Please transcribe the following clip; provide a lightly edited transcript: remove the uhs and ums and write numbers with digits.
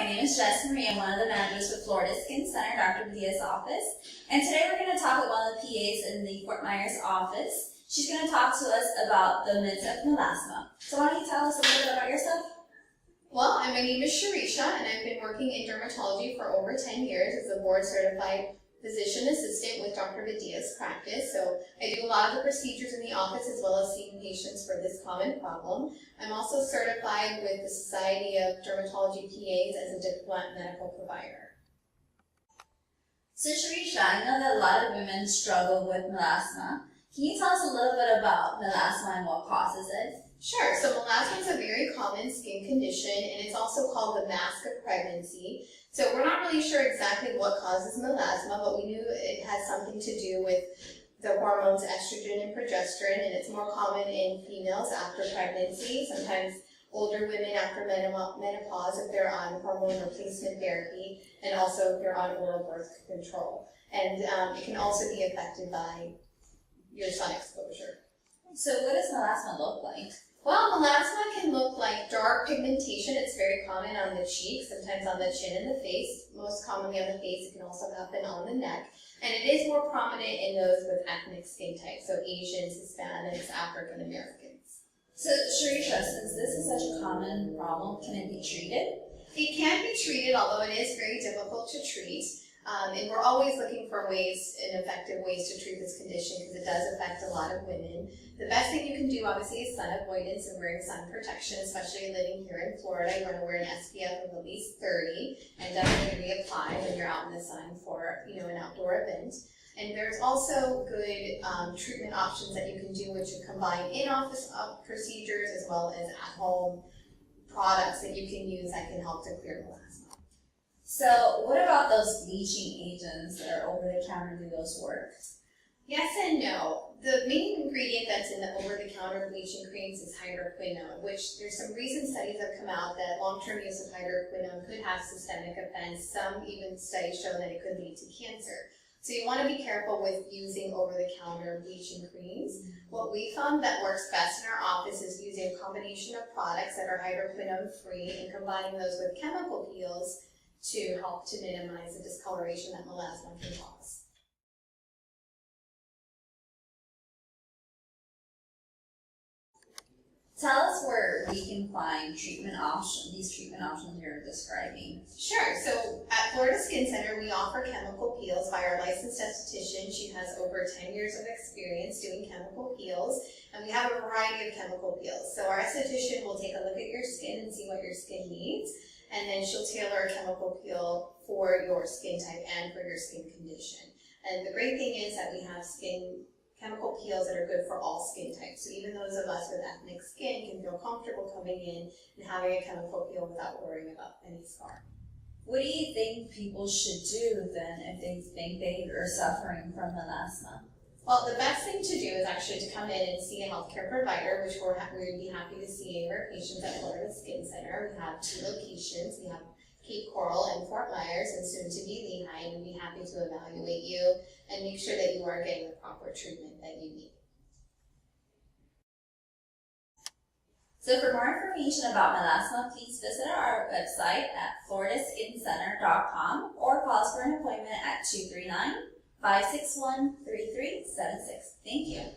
name is Jess Marie. I'm one of the managers with Florida Skin Center, Dr. Badia's office. And today we're going to talk with one of the PAs in the Fort Myers office. She's going to talk to us about the myths of melasma. So why don't you tell us a little bit about yourself? Well, my name is Sharisha, and I've been working in dermatology for over 10 years as a board-certified physician assistant with Dr. Badia's practice. So I do a lot of the procedures in the office as well as seeing patients for this common problem. I'm also certified with the Society of Dermatology PAs as a diploma medical provider. So Sharisha, I know that a lot of women struggle with melasma. Can you tell us a little bit about melasma and what causes it? Sure. So melasma is a very common skin condition, and it's also called the mask of pregnancy. So we're not really sure exactly what causes melasma, but we knew it has something to do with the hormones estrogen and progesterone, and it's more common in females after pregnancy, sometimes older women after menopause if they're on hormone replacement therapy, and also if they're on oral birth control. And it can also be affected by your sun exposure. So what does melasma look like? Well, melasma can look like dark pigmentation. It's very common on the cheeks, sometimes on the chin and the face. Most commonly on the face. It can also happen on the neck. And it is more prominent in those with ethnic skin types, so Asians, Hispanics, African Americans. So Sharisha, since this is such a common problem, can it be treated? It can be treated, although it is very difficult to treat. And we're always looking for ways and effective ways to treat this condition because it does affect a lot of women. The best thing you can do, obviously, is sun avoidance and wearing sun protection, especially living here in Florida. You want to wear an SPF of at least 30 and definitely reapply when you're out in the sun for, an outdoor event. And there's also good treatment options that you can do, which you combine in-office procedures as well as at-home products that you can use that can help to clear melasma. So what about those bleaching agents that are over the counter? Do those work? Yes and no. The main ingredient that's in the over-the-counter bleaching creams is hydroquinone, which there's some recent studies that have come out that long-term use of hydroquinone could have systemic effects. Some even studies show that it could lead to cancer. So you want to be careful with using over-the-counter bleaching creams. What we found that works best in our office is using a combination of products that are hydroquinone-free and combining those with chemical peels to help to minimize the discoloration that melasma can cause. Tell us where we can find these treatment options you're describing. Sure. So at Florida Skin Center, we offer chemical peels by our licensed esthetician. She has over 10 years of experience doing chemical peels, and we have a variety of chemical peels. So our esthetician will take a look at your skin and see what your skin needs, and then she'll tailor a chemical peel for your skin type and for your skin condition. And the great thing is that we have chemical peels that are good for all skin types. So even those of us with ethnic skin can feel comfortable coming in and having a chemical peel without worrying about any scar. What do you think people should do then if they think they are suffering from melasma? Well, the best thing to do is actually to come in and see a healthcare provider, which we would be happy to see our patients at Florida Skin Center. We have 2 locations. We have Cape Coral and Fort Myers, and soon to be Lehigh, and we'd be happy to evaluate you and make sure that you are getting the proper treatment that you need. So for more information about melasma, please visit our website at floridaskincenter.com or call us for an appointment at 239-561-3376. Thank you.